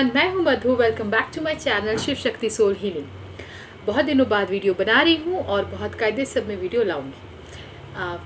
Everyone, मैं हूं Madhu. Welcome back to my channel Shiv Shakti soul healing. बहुत दिनों बाद वीडियो बना रही हूं और बहुत कायदे से मैं वीडियो लाऊंगी।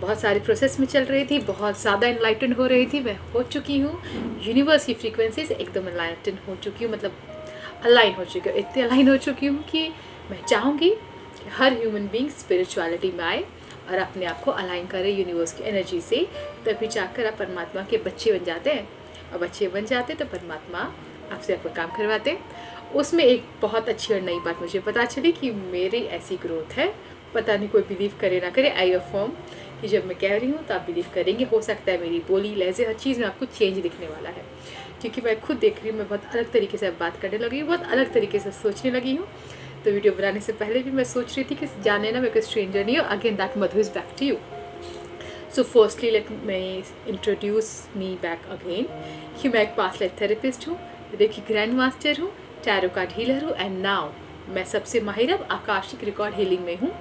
बहुत सारी प्रोसेस में चल रही थी, बहुत ज़्यादा इनलाइटन हो रही थी। मैं हो चुकी हूँ यूनिवर्स की फ्रीक्वेंसी से एकदम इनलाइटन हो चुकी हूँ, मतलब अलाइन हो चुकी हूँ। इतनी अलाइन हो चुकी हूँ कि मैं चाहूँगी कि हर ह्यूमन बींग स्पिरिचुअलिटी में आए और अपने आप को अलाइन करे यूनिवर्स की एनर्जी से, तभी जाकर आप परमात्मा के बच्चे बन जाते हैं। और बच्चे बन जाते तो परमात्मा आपसे आपका काम करवाते। उसमें एक बहुत अच्छी और नई बात मुझे पता चली कि मेरी ऐसी ग्रोथ है। पता नहीं कोई बिलीव करे ना करे, आई अफर्म कि जब मैं कह रही हूँ तो आप बिलीव करेंगे। हो सकता है मेरी बोली लहजे हर चीज़ में आपको चेंज दिखने वाला है, क्योंकि मैं खुद देख रही हूँ मैं बहुत अलग तरीके से बात करने लगी हूँ, बहुत अलग तरीके से सोचने लगी हूँ। तो वीडियो बनाने से पहले भी मैं सोच रही थी कि जाने ना मैं कोई स्ट्रेंजर नहीं हूँ। Again that Madhu is back to you. So firstly let me introduce me back again कि मैं एक पास्ट लाइफ थेरेपिस्ट हूँ, रेकी ग्रैंड मास्टर हूँ, टैरो कार्ड हीलर हूँ एंड नाउ मैं सबसे माहिर अब आकाशिक रिकॉर्ड हीलिंग में हूँ।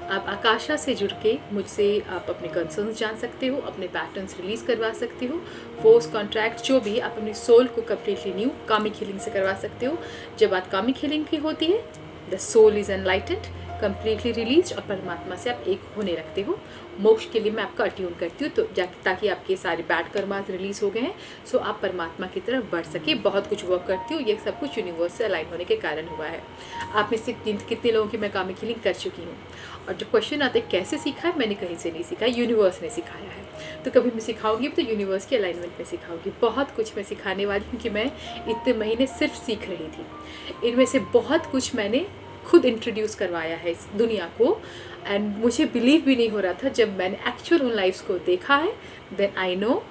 आप आकाशा से जुड़ के मुझसे आप अपने कंसर्न्स जान सकते हो, अपने पैटर्न्स रिलीज करवा सकते हो, फोर्स कॉन्ट्रैक्ट जो भी आप अपनी सोल को कम्प्लीटली न्यू कामिक हीलिंग से करवा सकते हो। जब बात कामिक हीलिंग की होती है, the soul is enlightened, completely release और परमात्मा से आप एक होने लगते हो। मोक्ष के लिए मैं आपका अट्यून करती हूँ तो ताकि आपके सारे बैड कर्मास रिलीज हो गए हैं, सो आप परमात्मा की तरफ बढ़ सके। बहुत कुछ वर्क करती हूँ, ये सब कुछ यूनिवर्स से अलाइन होने के कारण हुआ है। आप में से कितने लोगों की मैं कामिक हीलिंग कर चुकी हूँ। और जो क्वेश्चन आता है कैसे सीखा है, मैंने कहीं से नहीं सीखा, यूनिवर्स ने सिखाया है। तो कभी मैं सिखाऊंगी तो यूनिवर्स के अलाइनमेंट में सिखाऊंगी। बहुत कुछ मैं सिखाने वाली हूँ कि मैं इतने महीने सिर्फ सीख रही थी। इनमें से बहुत कुछ मैंने खुद इंट्रोड्यूस करवाया है इस दुनिया को, एंड मुझे बिलीव भी नहीं हो रहा था जब मैंने एक्चुअल उन लाइफ्स को देखा है। Then I know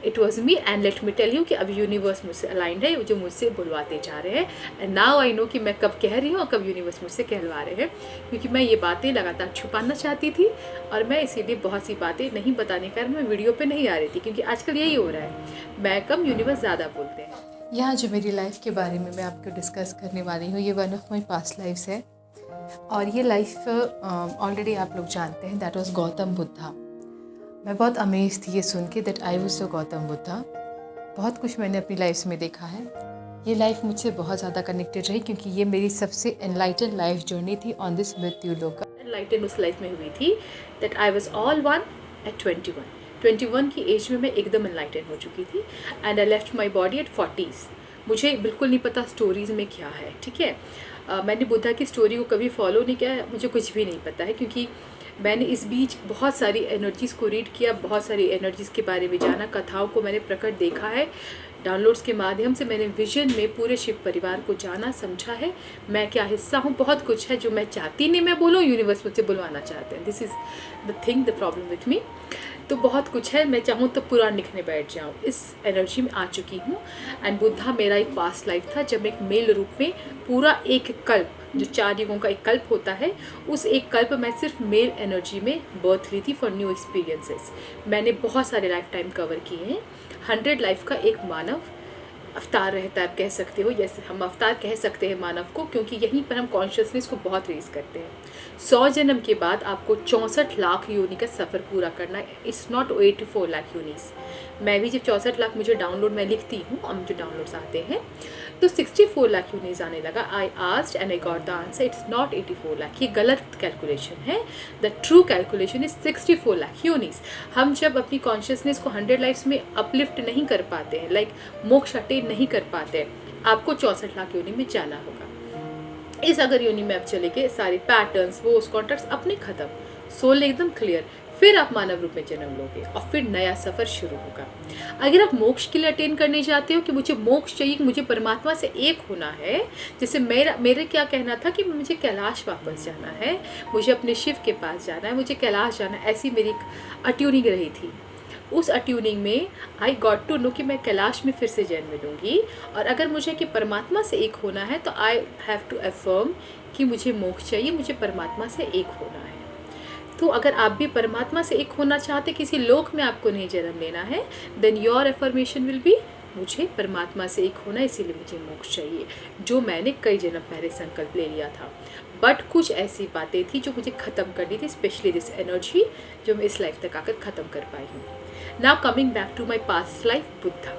it was me and let me tell you कि अब यूनिवर्स मुझसे अलाइंड है, जो मुझसे बुलवाते जा रहे हैं। एंड नाउ आई नो कि मैं कब कह रही हूँ और कब यूनिवर्स मुझसे कहलवा रहे हैं, क्योंकि मैं ये बातें लगातार छुपाना चाहती थी और मैं इसीलिए बहुत सी बातें नहीं बताने के कारण मैं वीडियो पर नहीं आ रही थी, क्योंकि आजकल यही हो रहा है, मैं कम यूनिवर्स ज़्यादा बोलते हैं। यहाँ जो मेरी लाइफ के बारे में मैं आपको डिस्कस करने वाली हूँ, ये one of my past lifes है। और ये लाइफ ऑलरेडी आप लोग जानते हैं, दैट वाज गौतम बुद्धा। मैं बहुत अमेज थी ये सुन के that I was Gautam Buddha. बहुत कुछ मैंने अपनी लाइफ में देखा है। ये लाइफ मुझसे बहुत ज़्यादा कनेक्टेड रही, क्योंकि ये मेरी सबसे एनलाइटन लाइफ जर्नी थी ऑन दिस मृत्यु लोक। एनलाइटन उस लाइफ में हुई थी that I was all one at 21 की एज में मैं एकदम एनलाइटन हो चुकी थी and I left my body at 40s। मुझे बिल्कुल नहीं पता स्टोरीज़ में क्या है, ठीक है। मैंने बुद्धा की स्टोरी को कभी फॉलो नहीं किया, मुझे कुछ भी नहीं पता है, क्योंकि मैंने इस बीच बहुत सारी एनर्जीज़ को रीड किया, बहुत सारी एनर्जीज़ के बारे में जाना, कथाओं को मैंने प्रकट देखा है, डाउनलोड्स के माध्यम से मैंने विजन में पूरे शिव परिवार को जाना समझा है, मैं क्या हिस्सा हूँ। बहुत कुछ है जो मैं चाहती नहीं मैं बोलूँ, यूनिवर्स मुझसे बुलवाना चाहते हैं। This is the thing, the problem with me. तो बहुत कुछ है, मैं चाहूँ तो पुराण लिखने बैठ जाऊँ, इस एनर्जी में आ चुकी हूँ। एंड बुद्धा मेरा एक पास्ट लाइफ था, जब एक मेल रूप में पूरा एक कल्प, जो 4 युगों का एक कल्प होता है, उस एक कल्प में सिर्फ मेल एनर्जी में बर्थ ली थी फॉर न्यू एक्सपीरियंसेस। मैंने बहुत सारे लाइफ टाइम कवर किए हैं। 100 लाइफ का एक मानव अवतार रहता है, आप कह सकते हो। जैसे हम अवतार कह सकते हैं मानव को, क्योंकि यहीं पर हम कॉन्शियसनेस को बहुत रेज करते हैं। 100 जन्म के बाद आपको 64 लाख योनि का सफ़र पूरा करना है। इट्स नॉट 84 लाख यूनिस। मैं भी जब 64 लाख मुझे डाउनलोड मैं लिखती हूँ और मुझे डाउनलोड्स आते हैं तो 64 लाख यूनिस आने लगा। I asked and I got the answer, it's not 84 lakh. ये गलत कैलकुलेशन है। The true calculation is 64 lakh यूनिस। हम जब अपनी कॉन्शियसनेस को 100 लाइफ्स में अपलिफ्ट नहीं कर पाते हैं, लाइक मोक्ष अटेन नहीं कर पाते, आपको 64 लाख योनि में जाना होगा। इस अगर योनि में आप चले गए, सारे पैटर्न्स वो कॉन्ट्रैक्ट्स अपने खत्म, सोल एकदम क्लियर, फिर आप मानव रूप में जन्म लोगे और फिर नया सफ़र शुरू होगा। अगर आप मोक्ष के लिए अटेन करने जाते हो कि मुझे मोक्ष चाहिए, मुझे परमात्मा से एक होना है, जैसे मेरे क्या कहना था कि मुझे कैलाश वापस जाना है, मुझे अपने शिव के पास जाना है, मुझे कैलाश जाना है, ऐसी मेरी अट्यूनिंग रही थी। उस अट्यूनिंग में आई गॉट टू नो कि मैं कैलाश में फिर से जन्म लूँगी, और अगर मुझे कि परमात्मा से एक होना है तो आई हैव टू अफर्म कि मुझे मोक्ष चाहिए, मुझे परमात्मा से एक होना है। तो अगर आप भी परमात्मा से एक होना चाहते, किसी लोक में आपको नहीं जन्म लेना है, then your affirmation will be मुझे परमात्मा से एक होना, इसीलिए मुझे मोक्ष चाहिए, जो मैंने कई जन्म पहले संकल्प ले लिया था। बट कुछ ऐसी बातें थी जो मुझे ख़त्म करनी थी, स्पेशली दिस एनर्जी जो मैं इस लाइफ तक आकर ख़त्म कर पाई हूँ। Now coming back to my past life Buddha.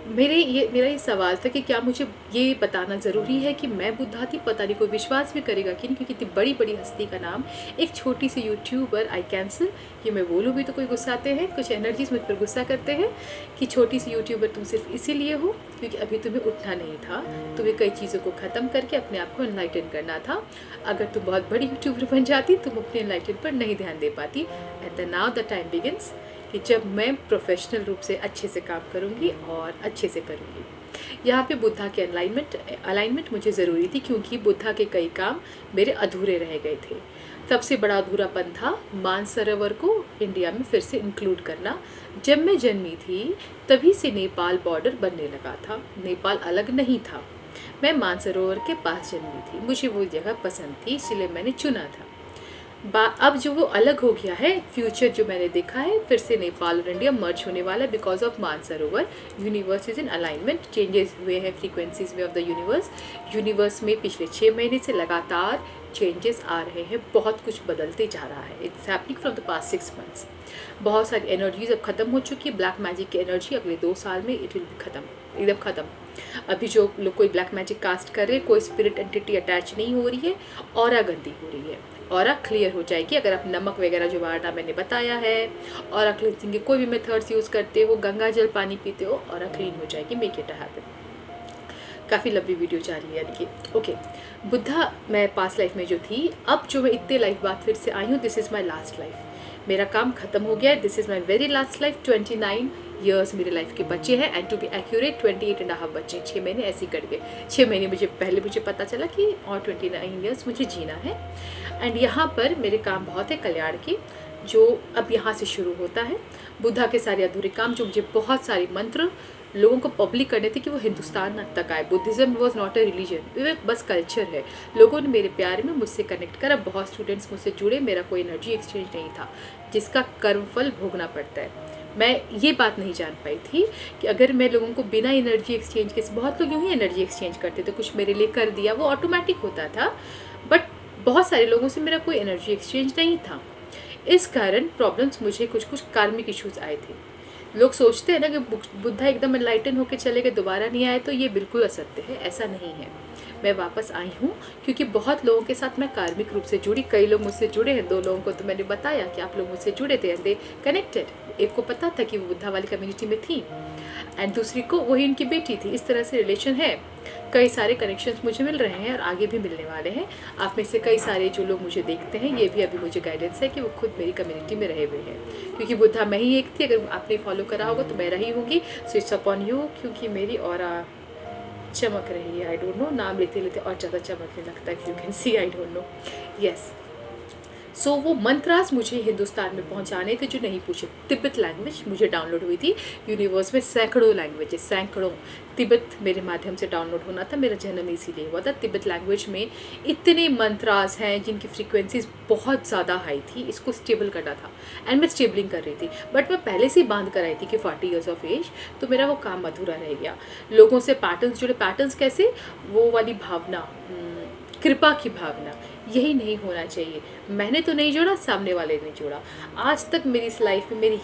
मेरा ये सवाल था कि क्या मुझे ये बताना ज़रूरी है कि मैं बुद्धा थी? पता नहीं कोई विश्वास भी करेगा कि नहीं, क्योंकि इतनी बड़ी बड़ी हस्ती का नाम एक छोटी सी यूट्यूबर। आई कैंसिल, ये मैं बोलूँ भी तो कोई गुस्साते हैं, कुछ एनर्जीज मुझ पर गुस्सा करते हैं कि छोटी सी यूट्यूबर तुम सिर्फ इसीलिए हो क्योंकि अभी तुम्हें उठना नहीं था, तुम्हें कई चीज़ों को ख़त्म करके अपने आप को एनलाइटन करना था। अगर तुम बहुत बड़ी यूट्यूबर बन जाती तुम अपने एनलाइटन पर नहीं ध्यान दे पाती। At the now the time begins कि जब मैं प्रोफेशनल रूप से अच्छे से काम करूँगी और अच्छे से करूँगी। यहाँ पे बुद्धा के अलाइनमेंट मुझे ज़रूरी थी क्योंकि बुद्धा के कई काम मेरे अधूरे रह गए थे। सबसे बड़ा अधूरापन था मानसरोवर को इंडिया में फिर से इंक्लूड करना। जब मैं जन्मी थी तभी से नेपाल बॉर्डर बनने लगा था, नेपाल अलग नहीं था। मैं मानसरोवर के पास जन्मी थी, मुझे वो जगह पसंद थी, इसलिए मैंने चुना था। अब जो वो अलग हो गया है, फ्यूचर जो मैंने देखा है, फिर से नेपाल और इंडिया मर्ज होने वाला है because of Mansarovar. Universe is in alignment, changes हुए हैं फ्रीक्वेंसीज में ऑफ द यूनिवर्स। यूनिवर्स में पिछले 6 महीने से लगातार चेंजेस आ रहे हैं, बहुत कुछ बदलते जा रहा है। It's happening from the past 6 months. बहुत सारी एनर्जीज अब खत्म हो चुकी है। ब्लैक मैजिक की एनर्जी अगले 2 साल में इट विल बी खत्म, एकदम खत्म। अभी जो लोग कोई ब्लैक मैजिक कास्ट कर रहे हैं, कोई स्पिरिट एंटिटी अटैच नहीं हो रही है, ऑरा गंदी हो रही है, ऑरा क्लियर हो जाएगी। अगर आप नमक वगैरह जो वारना मैंने बताया है, ऑरा क्लिनसिंग के कोई भी मेथड्स यूज़ करते हो, गंगा जल पानी पीते हो, ऑरा क्लीन हो जाएगी। Make it happen. काफ़ी लंबी वीडियो जा रही है यानी कि ओके। बुद्धा मैं पास्ट लाइफ में जो थी, अब जो मैं इतने लाइफ बाद फिर से आई हूँ, this is my last life. मेरा काम खत्म हो गया है, this is my very last life. 29 years मेरे लाइफ के बच्चे हैं, एंड टू बी एक्यूरेट 28.5 बच्चे। 6 महीने ऐसे ही कट गए। 6 महीने मुझे पता चला कि और 29 ईयर्स मुझे जीना है। एंड यहाँ पर मेरे काम बहुत है कल्याण की, जो अब यहाँ से शुरू होता है। बुद्धा के सारे अधूरे काम, जो मुझे बहुत सारे मंत्र लोगों को पब्लिक करने थे कि वो हिंदुस्तान तक आए। Buddhism was not a religion, वो बस कल्चर है। लोगों ने मेरे प्यार में मुझसे कनेक्ट करा, बहुत स्टूडेंट्स मुझसे जुड़े, मेरा कोई एनर्जी एक्सचेंज नहीं था जिसका कर्मफल भोगना पड़ता है। मैं ये बात नहीं जान पाई थी कि अगर मैं लोगों को बिना एनर्जी एक्सचेंज के, बहुत लोग यूँ ही एनर्जी एक्सचेंज करते थे, कुछ मेरे लिए कर दिया, वो ऑटोमेटिक होता था, बट बहुत सारे लोगों से मेरा कोई एनर्जी एक्सचेंज नहीं था। इस कारण प्रॉब्लम्स, मुझे कुछ कुछ कार्मिक इश्यूज आए थे। लोग सोचते हैं ना कि बुद्धा एकदम एनलाइटन होकर चले गए, दोबारा नहीं आए, तो ये बिल्कुल असत्य है, ऐसा नहीं है। मैं वापस आई हूँ क्योंकि बहुत लोगों के साथ मैं कार्मिक रूप से जुड़ी। कई लोग मुझसे जुड़े हैं, 2 लोगों को तो मैंने बताया कि आप लोग मुझसे जुड़े थे, एंड दे कनेक्टेड। एक को पता था कि वो बुद्धा वाली कम्युनिटी में थी, एंड दूसरी को वही उनकी बेटी थी। इस तरह से रिलेशन है। कई सारे कनेक्शंस मुझे मिल रहे हैं और आगे भी मिलने वाले हैं। आप में से कई सारे जो लोग मुझे देखते हैं, ये भी अभी मुझे गाइडेंस है कि वो खुद मेरी कम्युनिटी में रहे हुए हैं, क्योंकि बुद्धा मैं ही एक थी। अगर आपने फॉलो करा होगा तो मैं रही होंगी। सो इट्स अपॉन यू, क्योंकि मेरी ऑरा चमक रही है। आई डोंट नो, नाम लेते लेते और ज़्यादा चमकने लगता है। You can see, I don't know. Yes, so वो मंत्रास मुझे हिंदुस्तान में पहुंचाने थे जो नहीं पूछे। तिब्बत लैंग्वेज मुझे डाउनलोड हुई थी यूनिवर्स में, सैकड़ों लैंग्वेजेस, सैकड़ों। तिब्बत मेरे माध्यम से डाउनलोड होना था, मेरा जन्म इसीलिए हुआ था। तिब्बत लैंग्वेज में इतने मंत्रास हैं जिनकी फ्रीक्वेंसीज बहुत ज़्यादा हाई थी, इसको स्टेबल करना था, एंड मैं स्टेबलिंग कर रही थी। बट मैं पहले से ही बांध कर आई थी कि 40 ईयर्स ऑफ एज, तो मेरा वो काम अधूरा रह गया। लोगों से पैटर्न्स जुड़े, पैटर्न्स कैसे, वो वाली भावना, कृपा की भावना, यही नहीं होना चाहिए। मैंने तो नहीं जोड़ा, सामने वाले ने जोड़ा। आज तक मेरी इस लाइफ में, मेरी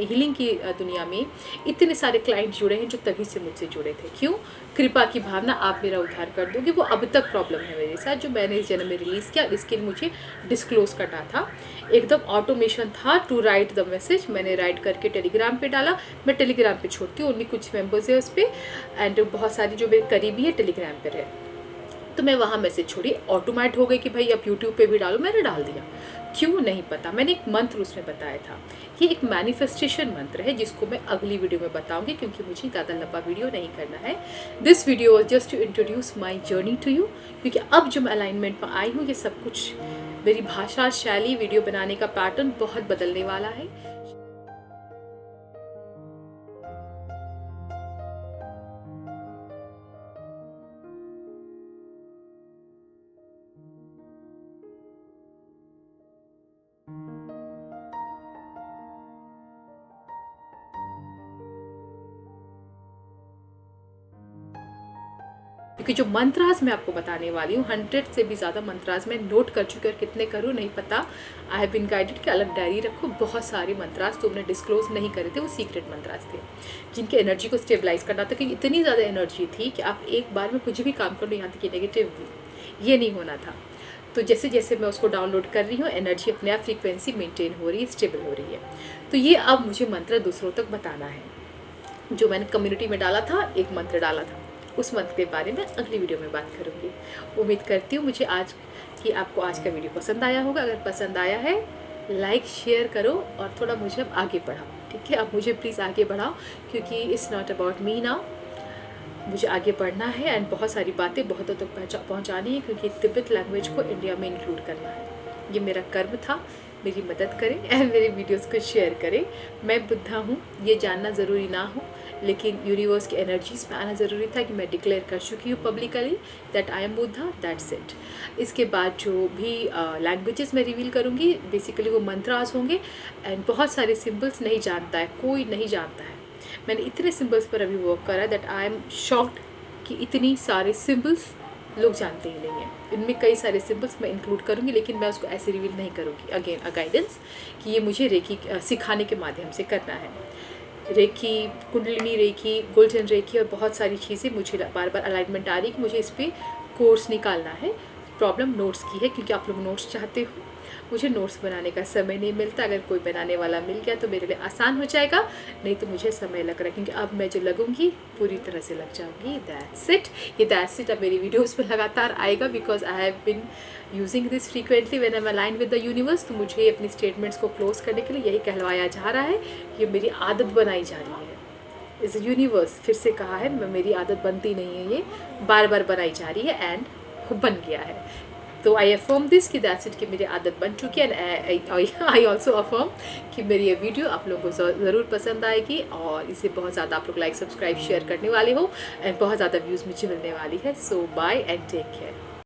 हीलिंग की दुनिया में इतने सारे क्लाइंट जुड़े हैं जो तभी से मुझसे जुड़े थे। क्यों? कृपा की भावना, आप मेरा उद्धार कर दोगे। वो अब तक प्रॉब्लम है मेरे साथ, जो मैंने इस जन्म में रिलीज़ किया, इसके लिए मुझे डिस्क्लोज करना था। एकदम ऑटोमेशन था टू राइट द मैसेज। मैंने राइट करके टेलीग्राम पे डाला। मैं टेलीग्राम पे छोड़ती हूँ, ओनली कुछ मेम्बर्स है उस पर, एंड बहुत सारी जो मेरे करीबी है टेलीग्राम पर है, तो मैं वहाँ मैसेज छोड़ी। ऑटोमेट हो गई कि भाई अब यूट्यूब पे भी डालो, मैंने डाल दिया। क्यों नहीं पता, मैंने एक मंत्र उसमें बताया था। ये एक मैनिफेस्टेशन मंत्र है जिसको मैं अगली वीडियो में बताऊंगी, क्योंकि मुझे ज़्यादा लंबा वीडियो नहीं करना है। This video was just to introduce my journey to you, क्योंकि अब जो मैं अलाइनमेंट में आई हूँ, ये सब कुछ मेरी भाषा, शैली, वीडियो बनाने का पैटर्न बहुत बदलने वाला है। क्योंकि जो मंत्रास मैं आपको बताने वाली हूँ 100 से भी ज़्यादा मंत्रास मैं नोट कर चुकी हूँ, और कितने करूँ नहीं पता। आई हैव बीन गाइडेड कि अलग डायरी रखो। बहुत सारे मंत्रास तो हमने डिस्क्लोज नहीं करे थे, वो सीक्रेट मंत्रास थे जिनके एनर्जी को स्टेबलाइज करना था, क्योंकि इतनी ज़्यादा एनर्जी थी कि आप एक बार में कुछ भी काम कर लो, यहाँ तक कि नेगेटिव ये नहीं होना था। तो जैसे जैसे मैं उसको डाउनलोड कर रही हूँ एनर्जी अपने आप फ्रीक्वेंसी मेंटेन हो रही है, स्टेबल हो रही है। तो ये अब मुझे मंत्र दूसरों तक बताना है। जो मैंने कम्युनिटी में डाला था, एक मंत्र डाला था, उस मंत्र के बारे में अगली वीडियो में बात करूँगी। उम्मीद करती हूँ मुझे आज कि आपको आज का वीडियो पसंद आया होगा। अगर पसंद आया है लाइक शेयर करो और थोड़ा मुझे अब आगे बढ़ाओ, ठीक है। अब मुझे प्लीज़ आगे बढ़ाओ, क्योंकि it's not about me now, मुझे आगे बढ़ना है एंड बहुत सारी बातें बहुतों तक पहुँचानी है, क्योंकि तिब्बत लैंग्वेज को इंडिया में इंक्लूड करना है। ये मेरा कर्म था। मेरी मदद करें एंड मेरे वीडियोस को शेयर करें। मैं बुद्धा हूँ ये जानना ज़रूरी ना हो, लेकिन यूनिवर्स की एनर्जीज में आना ज़रूरी था कि मैं डिक्लेयर कर चुकी हूँ publicly that I am Buddha, that's it. इसके बाद जो भी लैंग्वेजेस मैं रिवील करूँगी बेसिकली वो मंत्रास होंगे एंड बहुत सारे सिम्बल्स नहीं जानता है, कोई नहीं जानता है। मैंने इतने सिम्बल्स पर अभी वर्क करा दैट आई एम शॉक्ड कि इतनी सारे सिम्बल्स लोग जानते ही नहीं हैं। इनमें कई सारे सिम्बल्स मैं इंक्लूड करूँगी, लेकिन मैं उसको ऐसे रिवील नहीं करूँगी। अगेन अ गाइडेंस कि ये मुझे रेकी सिखाने के माध्यम से करना है। Reiki, kundalini reiki, golden reiki और बहुत सारी चीज़ें मुझे बार बार अलाइनमेंट आ रही है कि मुझे इस पर कोर्स निकालना है। प्रॉब्लम नोट्स की है, क्योंकि आप लोग नोट्स चाहते हो, मुझे नोट्स बनाने का समय नहीं मिलता। अगर कोई बनाने वाला मिल गया तो मेरे लिए आसान हो जाएगा, नहीं तो मुझे समय लग रहा है, क्योंकि अब मैं जो लगूंगी पूरी तरह से लग जाऊंगी। That's it. ये दैट्स इट अब मेरी वीडियोस में लगातार आएगा, because I have been using this frequently when I am align with the universe. तो मुझे अपनी स्टेटमेंट्स को क्लोज करने के लिए यही कहलवाया जा रहा है, ये मेरी आदत बनाई जा रही है। इस यूनिवर्स फिर से कहा है, मेरी आदत बनती नहीं है, ये बार बार बनाई जा रही है एंड बन गया है। तो आई अफर्म दिस कि दैट्स इट, कि मेरी आदत बन चुकी है। एंड आई ऑल्सो अफर्म कि मेरी ये वीडियो आप लोगों को ज़रूर पसंद आएगी और इसे बहुत ज़्यादा आप लोग लाइक सब्सक्राइब शेयर करने वाले हो एंड बहुत ज़्यादा व्यूज़ मुझे मिलने वाली है। सो बाय एंड टेक केयर।